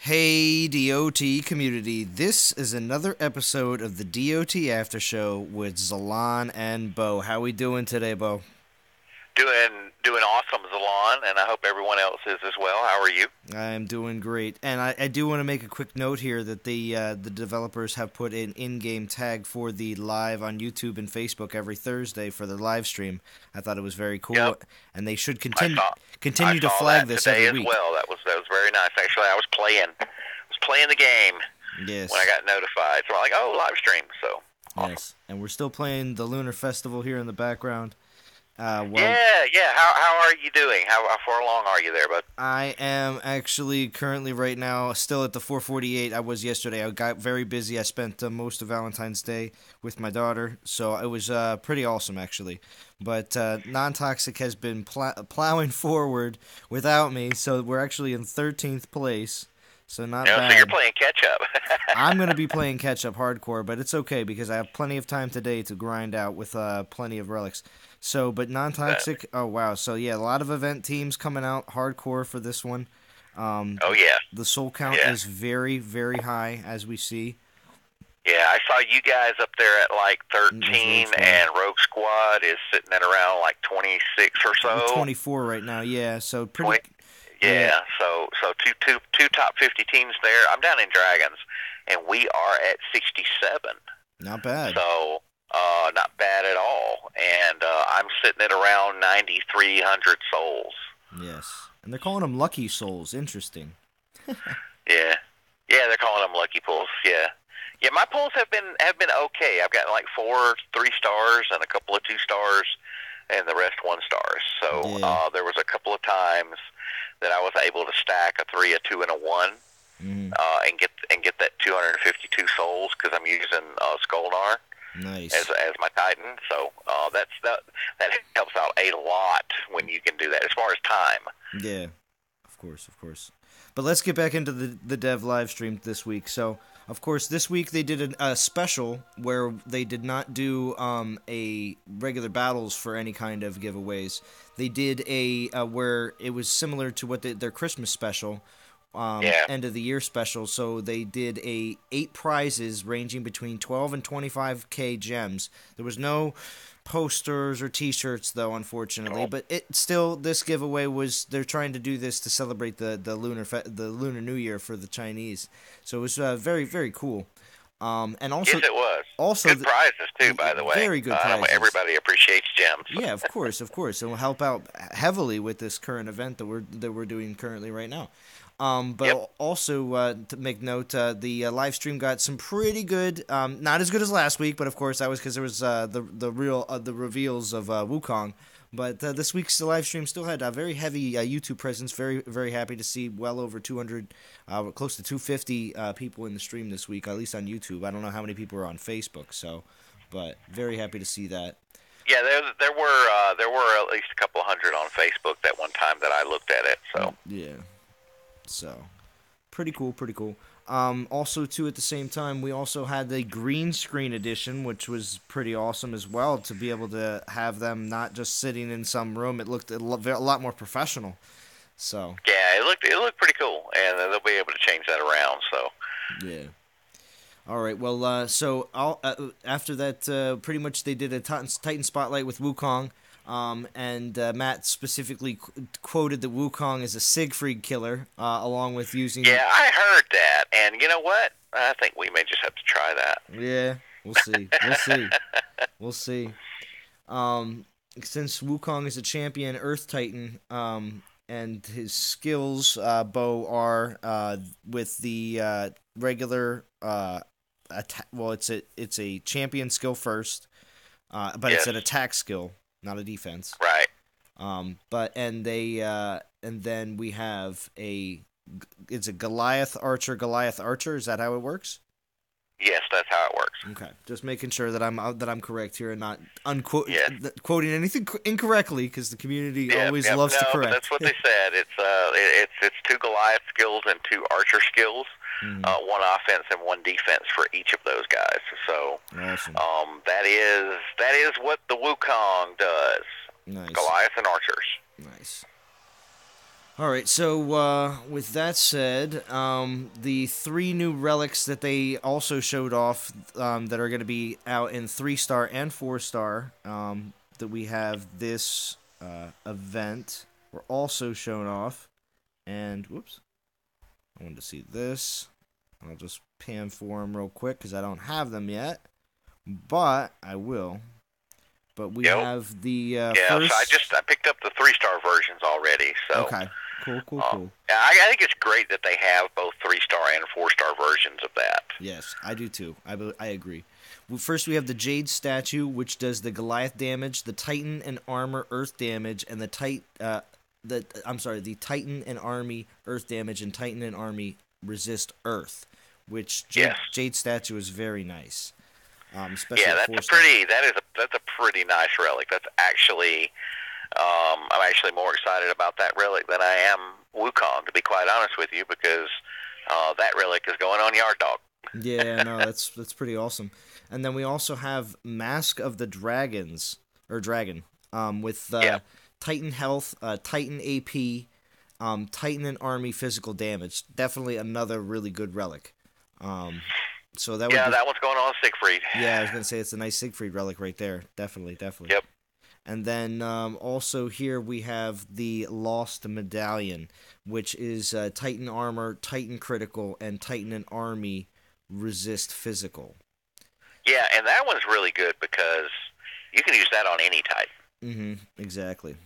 Hey DOT community, this is another episode of the DOT Aftershow with Zalon and Bo. How we doing today, Bo? Doing awesome, Zalon, and I hope everyone else is as well. How are you? I'm doing great, and I do want to make a quick note here that the developers have put an in-game tag for the live on YouTube and Facebook every Thursday for the live stream. I thought it was very cool, Yep, and they should I continue saw I continue to saw flag that this today every as week. well. That was very nice. Actually, I was playing the game when I Yes, got notified. So I'm like, oh, live stream. So awesome. yes, and we're still playing the Lunar Festival here in the background. Well, Yeah. How are you doing? How far along are you there, bud? I am actually currently right now still at the 448 I was yesterday. I got very busy. I spent most of Valentine's Day with my daughter, so it was pretty awesome actually. But Non-Toxic has been plowing forward without me, so we're actually in 13th place. So not So you're bad. playing catch up. I'm going to be playing catch up hardcore, but it's okay because I have plenty of time today to grind out with plenty of relics. So, but non-toxic, oh wow. So yeah, a lot of event teams coming out hardcore for this one. Um, Oh yeah, the soul count yeah, is very, very high as we see. yeah. I saw you guys up there at like There's Rogue 13, Squad. and Rogue Squad is sitting at around like 26 or We're so. 24 right now. Yeah, so pretty. 20, Yeah, yeah, so two top 50 teams there. I'm down in Dragons, and we are at 67. not bad. So not bad at all. And I'm sitting at around 9,300 souls. Yes, and they're calling them lucky souls. Interesting. Yeah, yeah, they're calling them lucky pulls. Yeah, yeah. My pulls have been okay. I've gotten like 4 3 stars and a couple of 2 stars, and the rest 1 stars. So Yeah. there was a couple of times that I was able to stack a 3, a 2, and a 1. Mm, And get that 252 souls because I'm using Skolnar nice. as my Titan. So that helps out a lot when you can do that as far as time. Yeah, of course, of course. But let's get back into the dev live stream this week. So, of course, this week they did a special where they did not do a regular battles for any kind of giveaways. They did a where it was similar to what their Christmas special, Yeah, end of the year special. So they did a 8 prizes ranging between 12 and 25k gems. There was no posters or T-shirts though, unfortunately. oh, But it still, this giveaway was, they're trying to do this to celebrate the Lunar New Year for the Chinese. So it was very, very cool. And yes, also it was. also Good prizes too, by the way. very good prizes. Everybody appreciates gems. Yeah, of course, of course. It will help out heavily with this current event that we're doing currently right now. But Yep. also to make note, the live stream got some pretty good, not as good as last week, but of course that was because there was the reveals of Wukong. But this week's live stream still had a very heavy YouTube presence. Very, very happy to see well over 200, close to 250 people in the stream this week, at least on YouTube. I don't know how many people are on Facebook, but very happy to see that. Yeah, there were at least a couple hundred on Facebook that one time that I looked at it. So Yeah. So, pretty cool, pretty cool. Also, too, at the same time, we also had the green screen edition, which was pretty awesome as well, to be able to have them not just sitting in some room. It looked a lot more professional. So, yeah, it looked pretty cool, and they'll be able to change that around. So yeah. All right, well, after that, pretty much they did a Titan Spotlight with Wukong. And Matt specifically quoted that Wukong is a Siegfried killer, along with using. yeah, I heard that, and you know what? I think we may just have to try that. Yeah, we'll see. We'll see. We'll see. Since Wukong is a champion Earth Titan, and his skills, Bo, are with the regular well, it's a champion skill first, but it's Yes, an attack skill, not a defense. right. But and then we have it's a Goliath Archer. Is that how it works? Yes, that's how it works. Okay, just making sure that I'm correct here and not Yes. quoting anything incorrectly, because the community always Yep. loves No, to but correct. that's what they said. It's 2 Goliath skills and 2 Archer skills, Mhm. 1 offense and 1 defense for each of those guys. So, Awesome, that is what the Wukong does. nice, Goliath and Archers. nice. All right, so with that said, the 3 new relics that they also showed off that are going to be out in 3-star and 4-star that we have this event were also shown off. And, whoops, I wanted to see this. I'll just pan for them real quick because I don't have them yet, but I will. But we have the first... So I picked up the 3-star versions already. So okay, cool. I think it's great that they have both 3-star and 4-star versions of that. Yes, I do too. I agree. Well, first, we have the Jade statue, which does the Goliath damage, the Titan and armor Earth damage, and the Titan and army Earth damage, and Titan and army resist Earth, which Jade statue is very nice. Especially that's a pretty nice relic. That's actually, I'm actually more excited about that relic than I am Wukong, to be quite honest with you, because that relic is going on Yard Dog. Yeah, no, that's pretty awesome. And then we also have Mask of the Dragon, with Titan Health, Titan AP, Titan and Army physical damage. Definitely another really good relic. So that that one's going on Siegfried. Yeah, I was gonna say it's a nice Siegfried relic right there. Definitely. Yep. And then also here we have the Lost Medallion, which is Titan armor, Titan critical, and Titan and Army resist physical. Yeah, and that one's really good because you can use that on any Titan. Mm-hmm. Exactly.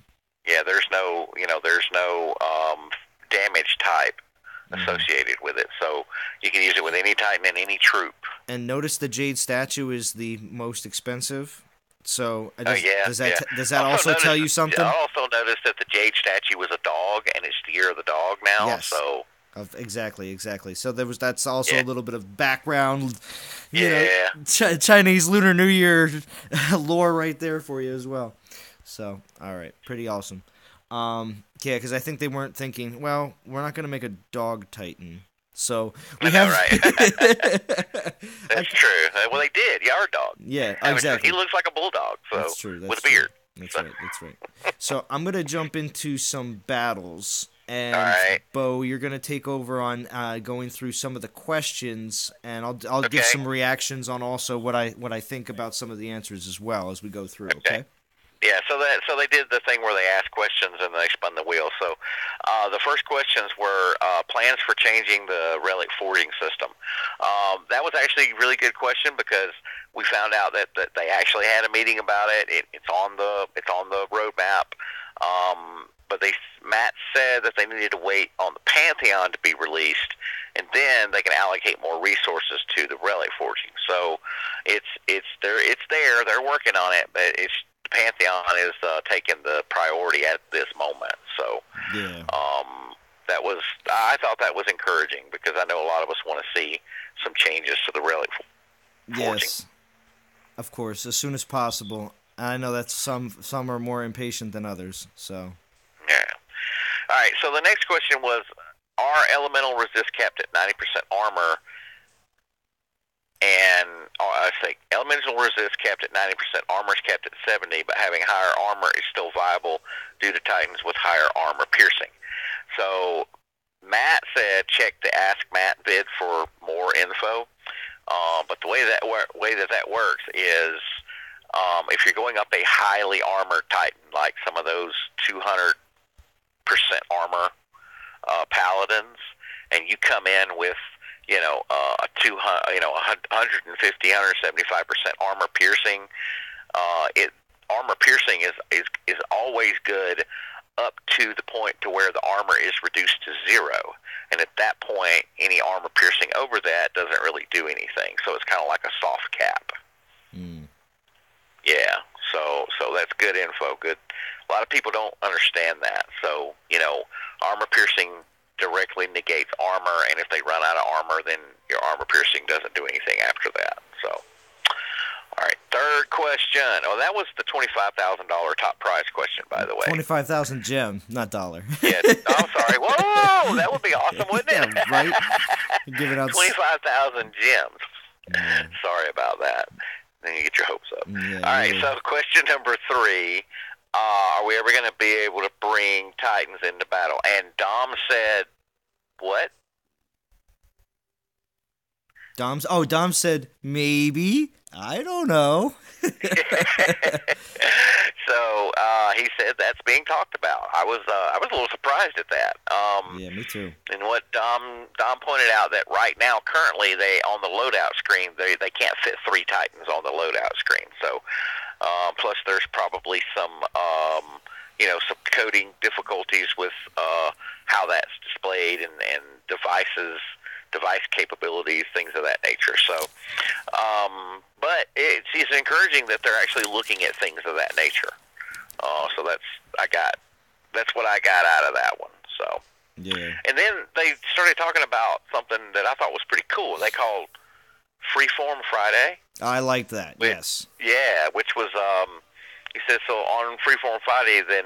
Yeah, there's no damage type associated with it, so you can use it with any Titan and any troop. And notice the Jade statue is the most expensive. So does that also tell you something? I also noticed that the Jade statue was a dog, and it's the year of the dog now. Yes. So exactly. So that's also a little bit of background, you know, Chinese Lunar New Year lore right there for you as well. So all right, pretty awesome. Because I think they weren't thinking, well, we're not going to make a dog Titan. So we have... right. That's true. Well, they did. Yard Dog. Yeah, exactly. He looks like a bulldog. So, that's true. With a beard. That's right. So I'm going to jump into some battles. And, right. Bo, you're going to take over on going through some of the questions. And I'll give some reactions on also what I think about some of the answers as well as we go through, okay? Yeah, so they did the thing where they asked questions and they spun the wheel. So the first questions were plans for changing the relic forging system. That was actually a really good question because we found out that they actually had a meeting about it. It's on the roadmap. But Matt said that they needed to wait on the Pantheon to be released, and then they can allocate more resources to the relic forging. So it's there. They're working on it, but the Pantheon is taking the priority at this moment. So I thought that was encouraging because I know a lot of us want to see some changes to the relic forging. Yes, of course, as soon as possible. I know that some are more impatient than others. So yeah. All right. So the next question was: are elemental resist capped at 90% armor? And I say elemental resist capped at 90%, armor is capped at 70, but having higher armor is still viable due to Titans with higher armor piercing. So Matt said check the Ask Matt vid for more info. But the way that works is if you're going up a highly armored Titan, like some of those 200% armor paladins, and you come in with 150, 175% armor piercing. Armor piercing is always good up to the point to where the armor is reduced to 0, and at that point, any armor piercing over that doesn't really do anything. So it's kind of like a soft cap. Yeah. So that's good info. Good. A lot of people don't understand that. So armor piercing directly negates armor, and if they run out of armor, then your armor piercing doesn't do anything after that. So, all right, third question. Oh, that was the $25,000 top prize question, by the way. 25,000 gem, not dollar. Yeah, I'm sorry. Whoa, that would be awesome, wouldn't it? Yeah, right. Give it out 25,000 gems. Yeah. Sorry about that. Then you get your hopes up. Yeah, all right, so question number 3. are we ever going to be able to bring Titans into battle? And Dom said, what? Dom said, maybe. I don't know. So he said that's being talked about. I was a little surprised at that. Yeah, me too. And what Dom pointed out that right now, currently, they on the loadout screen, they can't fit 3 Titans on the loadout screen. So plus there's probably some some coding difficulties with how that's displayed and device capabilities, things of that nature. So, but it's encouraging that they're actually looking at things of that nature. So that's what I got out of that one. So, yeah. And then they started talking about something that I thought was pretty cool. They called Freeform Friday. I like that. Yes. Yeah, which was he said so on Freeform Friday. Then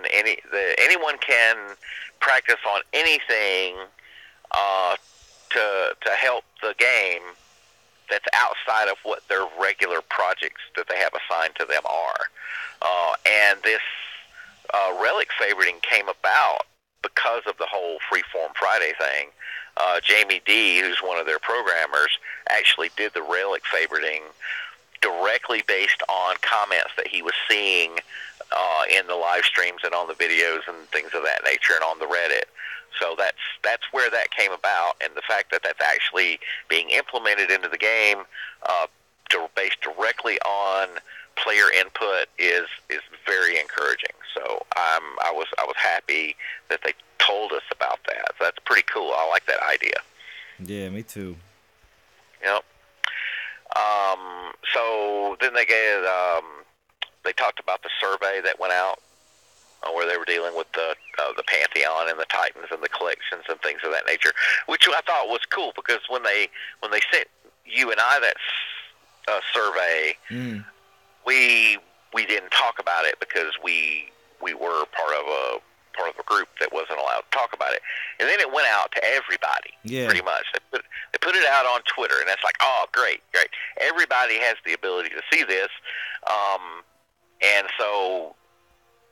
anyone can practice on anything to help the game that's outside of what their regular projects that they have assigned to them are. And this relic favoriting came about because of the whole Freeform Friday thing. Jamie D, who's one of their programmers, actually did the relic favoriting directly based on comments that he was seeing in the live streams and on the videos and things of that nature and on the Reddit. So that's where that came about, and the fact that that's actually being implemented into the game based directly on player input is very encouraging. So I was happy that they told us about that. So that's pretty cool. I like that idea. Yeah, me too. Yep. So then they talked about the survey that went out where they were dealing with the Pantheon and the Titans and the collections and things of that nature, which I thought was cool because when they sent you and I that survey, we didn't talk about it because we were part of a group that wasn't allowed to talk about it, and then it went out to everybody. Yeah. Pretty much. They put it out on Twitter, and that's like, oh, great. Everybody has the ability to see this, and so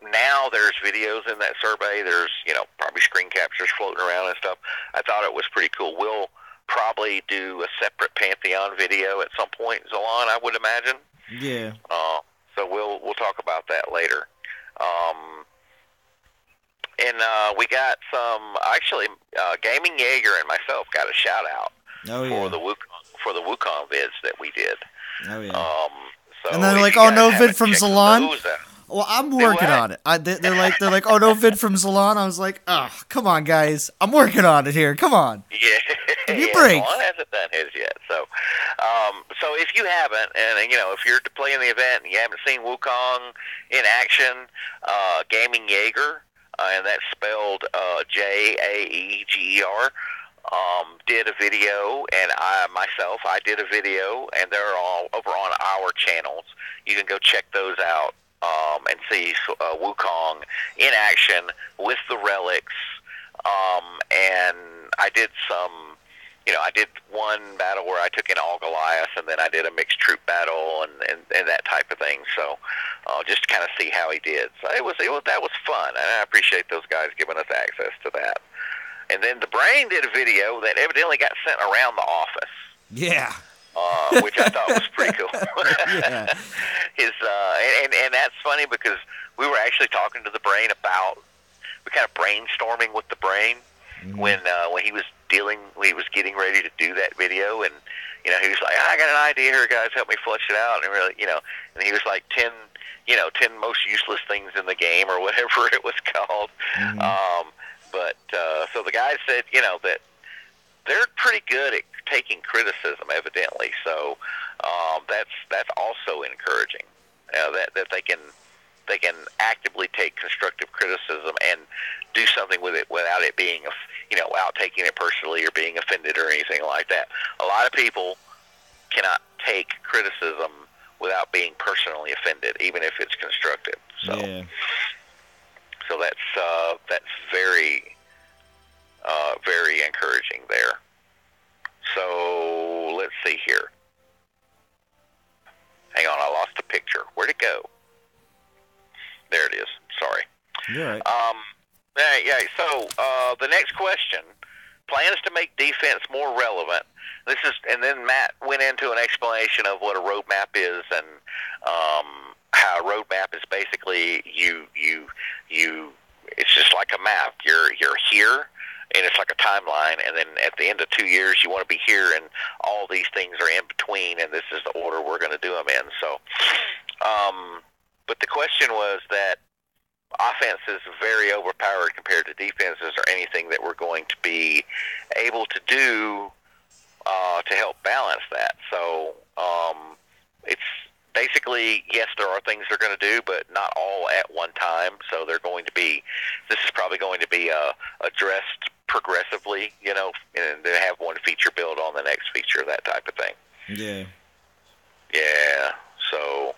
now there's videos in that survey. There's probably screen captures floating around and stuff. I thought it was pretty cool. We'll probably do a separate Pantheon video at some point, Zalon, I would imagine. Yeah. So we'll talk about that later. And we got some actually. Gaming Jaeger and myself got a shout out for the Wukong vids that we did. Oh yeah. So and then they're like, "Oh, no vid from Zalon." Well, I'm working on it. They're like, "Oh, no vid from Zalon." I was like, "Oh, come on, guys, I'm working on it here. Come on." Yeah. Give me a break. Zalon hasn't done his yet. So, so if you haven't, and if you're playing the event and you haven't seen Wukong in action, Gaming Jaeger. And that's spelled Jaeger, did a video, and I did a video, and they're all over on our channels. You can go check those out and see Wukong in action with the relics. And I did I did one battle where I took in all Goliath, and then I did a mixed troop battle and that type of thing. So just to kind of see how he did. So that was fun, and I appreciate those guys giving us access to that. And then the Brain did a video that evidently got sent around the office. Yeah. Which I thought was pretty cool. Yeah. And that's funny because we were actually talking to the Brain we're kind of brainstorming with the Brain when he was getting ready to do that video, and he was like, I got an idea here, guys, help me flesh it out, and really, and he was like 10 most useless things in the game or whatever it was called. But so the guy said, that they're pretty good at taking criticism, evidently. So that's also encouraging. That they can actively take constructive criticism and do something with it without it being, out taking it personally or being offended or anything like that. A lot of people cannot take criticism without being personally offended, even if it's constructive. So, yeah. So that's very, very encouraging there. So let's see here. Hang on, I lost a picture. Where'd it go? There it is. Sorry. You're right. Yeah. So the next question: plans to make defense more relevant. And then Matt went into an explanation of what a roadmap is, and how a roadmap is basically you. It's just like a map. You're here, and it's like a timeline. And then at the end of 2 years, you want to be here, and all these things are in between. And this is the order we're going to do them in. So, but the question was that offense is very overpowered compared to defenses, or anything that we're going to be able to do to help balance that. So it's basically, yes, there are things they're going to do, but not all at one time. So they're going to be, this is probably going to be addressed progressively, you know, and they have one feature built on the next feature, that type of thing. Yeah. Yeah. So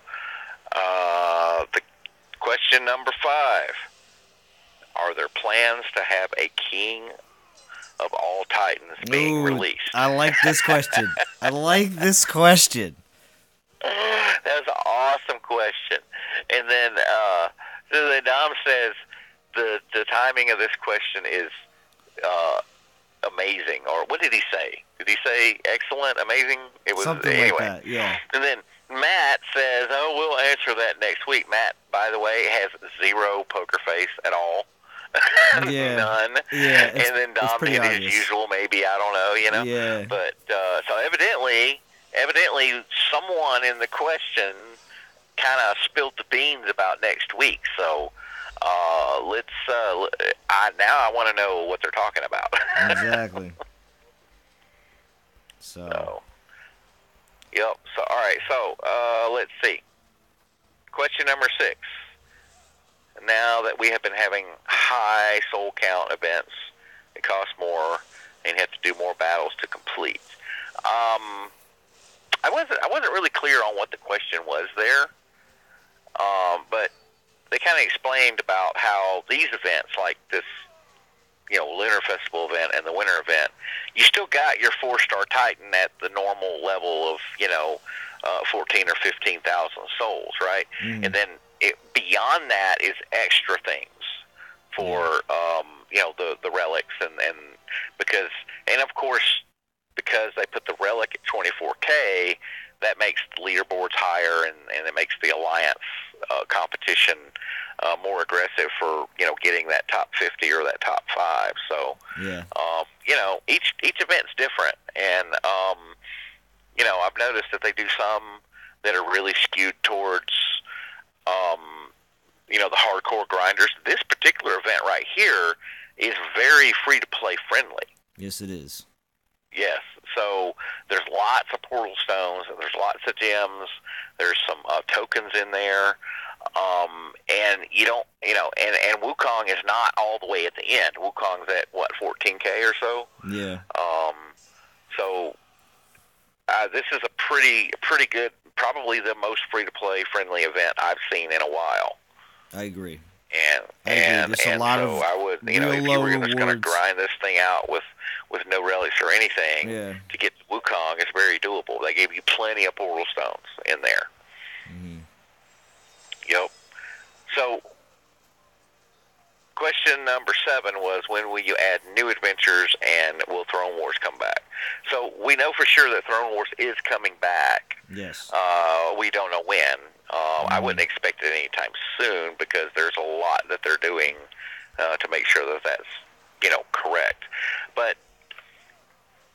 the question number 5, are there plans to have a King of all Titans being released? I like this question. I like this question. That's an awesome question. And then Dom says the timing of this question is amazing. Or what did he say? Did he say excellent, amazing? It was something anyway. like that. Yeah. And then Matt says, "Oh, we'll answer that next week." Matt, by the way, has 0 poker face at all. Yeah. None. Yeah. And then Dom did his usual, maybe, I don't know, you know. Yeah. But so evidently, someone in the question kind of spilled the beans about next week. So let's. Now I want to know what they're talking about. Exactly. So. Yep. So all right. So let's see. Question number 6. Now that we have been having high soul count events, it costs more, and you have to do more battles to complete. I wasn't really clear on what the question was there, but they kind of explained about how these events, like this, you know, Lunar Festival event and the Winter event, you still got your 4-star Titan at the normal level of, you know, 14 or 15,000 souls, right? Mm. And then beyond that is extra things for you know, the relics, and because, and of course, because they put the relic at 24K, that makes the leaderboards higher, and it makes the alliance competition more aggressive for, you know, getting that top 50 or that top 5. So yeah. You know, each event's different, and you know, I've noticed that they do some that are really skewed towards you know, the hardcore grinders. This particular event right here is very free-to-play friendly. Yes, it is. Yes. So there's lots of portal stones, and there's lots of gems. There's some tokens in there. And you don't, you know, and Wukong is not all the way at the end. Wukong's at, what, 14K or so? Yeah. So this is a pretty good, probably the most free-to-play friendly event I've seen in a while. I agree. And There's a lot so of I would, you know, if you were just going to rewards. grind this thing out with no relics or anything to get to Wukong, it's very doable. They gave you plenty of portal stones in there. Mm-hmm. Yep. So question number 7 was, when will you add new adventures, and will Throne Wars come back? So we know for sure that Throne Wars is coming back. Yes. We don't know when. I wouldn't expect it anytime soon, because there's a lot that they're doing to make sure that that's, you know, correct. But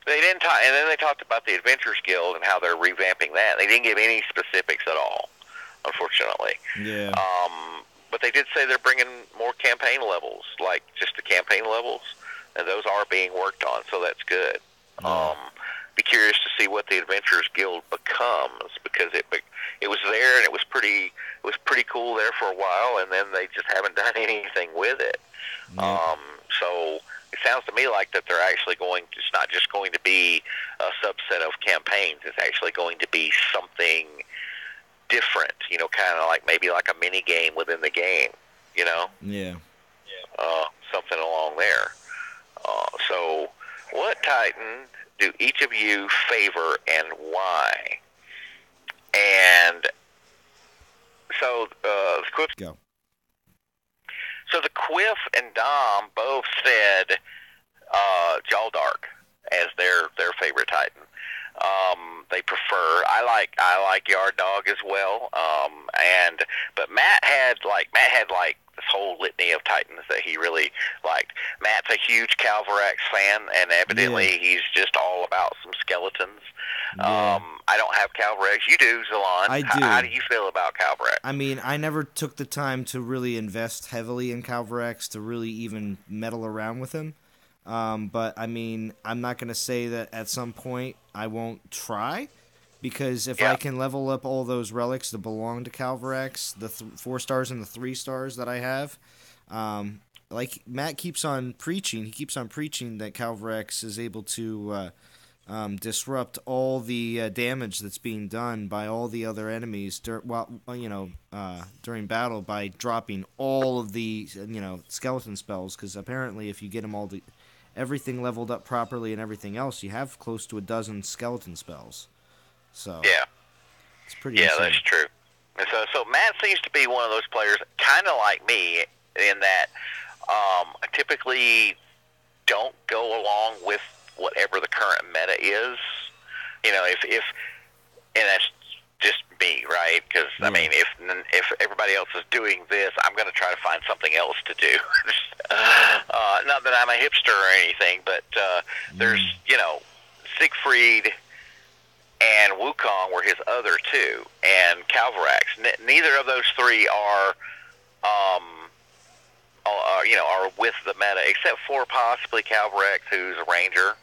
they didn't talk, and then they talked about the Adventurers Guild and how they're revamping that. They didn't give any specifics at all, unfortunately. Yeah. But they did say they're bringing more campaign levels, like just the campaign levels, and those are being worked on, so that's good. Yeah. Be curious to see what the Adventurers Guild becomes, because it was there, and it was pretty cool there for a while, and then they just haven't done anything with it. Yep. So it sounds to me like that they're actually it's not just going to be a subset of campaigns. It's actually going to be something different, you know, kind of like maybe like a mini game within the game, you know? Yeah. Something along there. So what Titan do each of you favor, and why? And so, Go. So the Quiff and Dom both said Jaldark as their favorite Titan. They prefer. I like Yard Dog as well. But Matt had like this whole litany of Titans that he really liked. Matt's a huge Calvarax fan, and evidently he's just all about some skeletons. Yeah. I don't have Calvarax. You do, Zalon. I do. How do you feel about Calvarax? I mean, I never took the time to really invest heavily in Calvarax to really even meddle around with him. But, I mean, I'm not going to say that at some point I won't try, because if I can level up all those relics that belong to Calvarax, the 4 stars and the 3 stars that I have, like Matt keeps on preaching, he keeps on preaching that Calvarax is able to disrupt all the damage that's being done by all the other enemies during battle by dropping all of the skeleton spells, because apparently if you get them all everything leveled up properly and everything else, you have close to a dozen skeleton spells. So it's pretty insane. That's true. And so Matt seems to be one of those players, kind of like me, in that I typically don't go along with whatever the current meta is. If and that's just me, right? Because I mean, if everybody else is doing this, I'm going to try to find something else to do. Not that I'm a hipster or anything, but there's Siegfried and Wukong were his other 2, and Calvarax. Neither of those 3 are with the meta, except for possibly Calvarax, who's a ranger,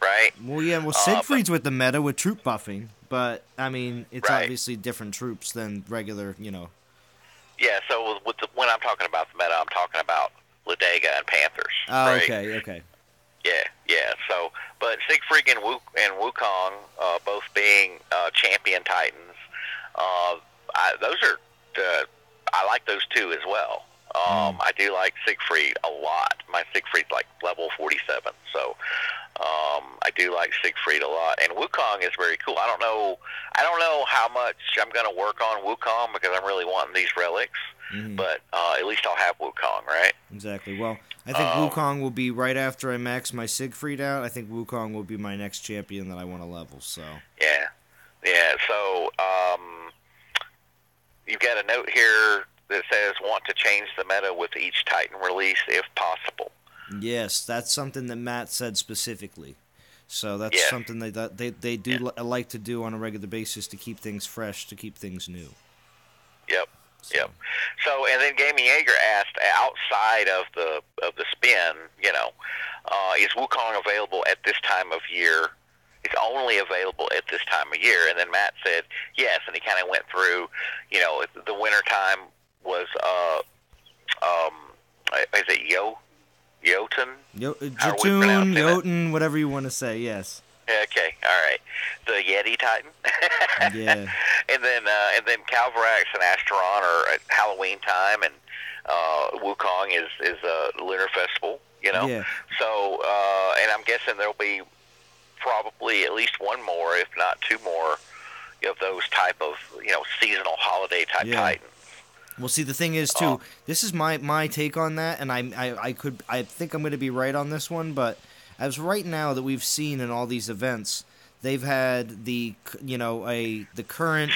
right? Well, Siegfried's with the meta with troop buffing, but I mean, it's obviously different troops than regular, Yeah, so when I'm talking about the meta, I'm talking about Ladega and Panthers. Oh, right? Okay. Yeah. So, but Siegfried and Wukong, both being champion Titans, those are I like those 2 as well. I do like Siegfried a lot. My Siegfried's like level 47, so I do like Siegfried a lot. And Wukong is very cool. I don't know how much I'm going to work on Wukong because I'm really wanting these relics. But at least I'll have Wukong, right? Exactly. Well, I think Wukong will be right after I max my Siegfried out. I think Wukong will be my next champion that I want to level. So yeah. So you've got a note here that says want to change the meta with each Titan release if possible. Yes, that's something that Matt said specifically. So that's something they do like to do on a regular basis to keep things fresh, to keep things new. Yep. So, and then Gaming Jaeger asked, outside of the spin, is Wukong available at this time of year? It's only available at this time of year. And then Matt said yes, and he kind of went through, the winter time was is it Jotun? Jotun, Jotun, whatever you want to say. Yes. Okay, all right. The Yeti Titan. Yeah. And then Calvarax and Asteron are at Halloween time, and Wukong is Lunar Festival. Yeah. So, and I'm guessing there'll be probably at least one more, if not 2 more, of those type of seasonal holiday type Titans. Well, see, the thing is too. This is my take on that, and I think I'm going to be right on this one, but as right now that we've seen in all these events, they've had the current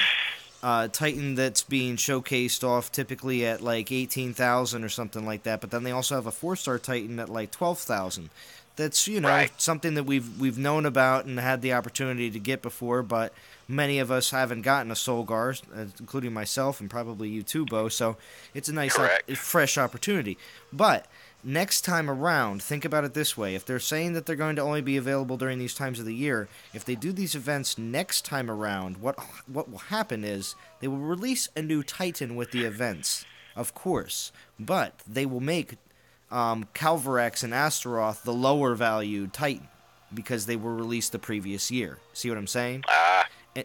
Titan that's being showcased off typically at like 18,000 or something like that, but then they also have a 4-star Titan at like 12,000. That's something that we've known about and had the opportunity to get before, but many of us haven't gotten a Solgar, including myself and probably you too, Bo. So it's a nice fresh opportunity. But next time around, think about it this way. If they're saying that they're going to only be available during these times of the year, if they do these events next time around, what will happen is they will release a new Titan with the events, of course, but they will make Calvarax and Astaroth the lower valued Titan because they were released the previous year. See what I'm saying?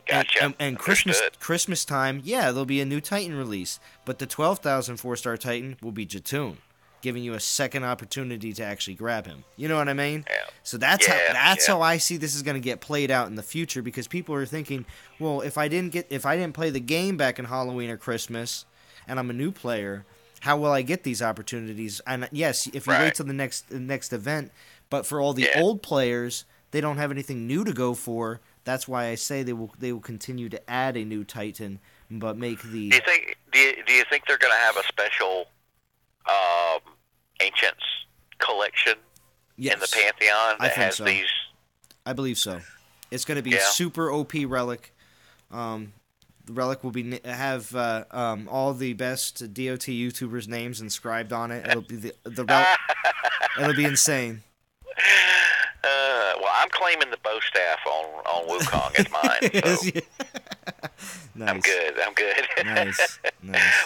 Gotcha. And Christmas time, there'll be a new Titan release, but the 12,000 4-star Titan will be Jatoon, giving you a second opportunity to actually grab him. You know what I mean? Yeah. So that's how I see this is going to get played out in the future, because people are thinking, well, if I didn't play the game back in Halloween or Christmas, and I'm a new player, how will I get these opportunities? And yes, if you wait till the next event, but for all the old players, they don't have anything new to go for. That's why I say they will continue to add a new Titan, but make the. Do you think they're going to have a special Ancients collection in the Pantheon that has these? I believe so. It's going to be a super OP relic. The relic will have all the best DOT YouTubers' names inscribed on it. It'll be the relic. It'll be insane. Well, I'm claiming the bow staff on Wukong as mine. So. Nice. I'm good. Nice.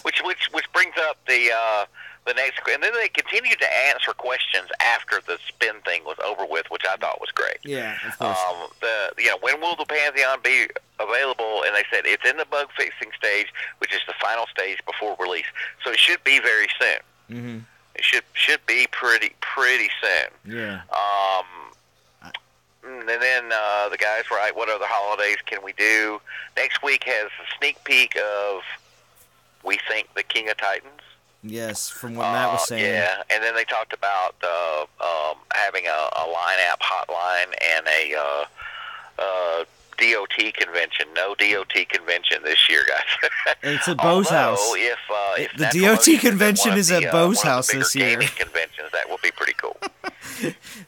Which brings up the next, and then they continued to answer questions after the spin thing was over with, which I thought was great. Yeah, of course. When will the Pantheon be available? And they said it's in the bug fixing stage, which is the final stage before release. So it should be very soon. Mm-hmm. It should be pretty soon. Yeah. And then the guys were like, what other holidays can we do? Next week has a sneak peek of, we think, the King of Titans. Yes, from what Matt was saying. Yeah, and then they talked about having a line-app hotline and a DOT convention. No DOT convention this year, guys. It's at Bo's house. If the DOT convention is at Bo's house this year. Gaming conventions, that would be pretty cool.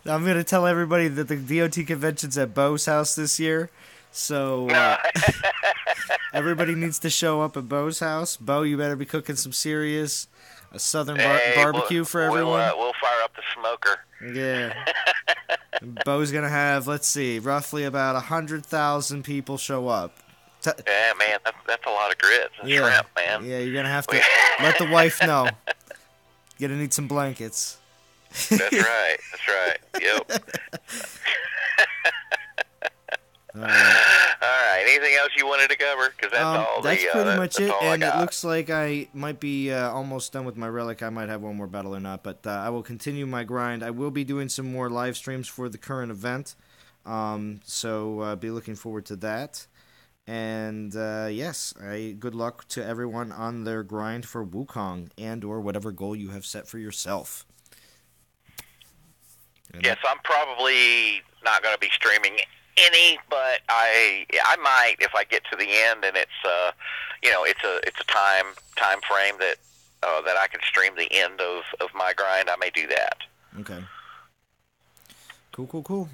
I'm going to tell everybody that the DOT convention's at Bo's house this year. So everybody needs to show up at Bo's house. Bo, you better be cooking some serious southern barbecue for everyone. We'll fire up the smoker. Yeah. Bo's going to have, let's see, roughly about 100,000 people show up. Yeah, man, that's a lot of grits and shrimp, man. Yeah, you're going to have to let the wife know. You're going to need some blankets. That's right. Yep. All right. Anything else you wanted to cover? Because that's pretty much it. And it looks like I might be almost done with my relic. I might have one more battle or not, but I will continue my grind. I will be doing some more live streams for the current event, so be looking forward to that. And yes, good luck to everyone on their grind for Wukong and/or whatever goal you have set for yourself. Yes, I'm probably not going to be streaming any, but I might if I get to the end and it's it's a time frame that I can stream the end of my grind. I may do that. Okay. Cool.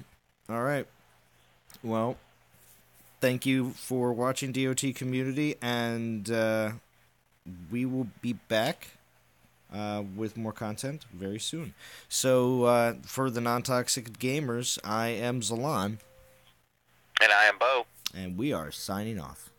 All right. Well, thank you for watching DOT Community, and we will be back with more content very soon. So, for the non-toxic gamers, I am Zalon. And I am Bo. And we are signing off.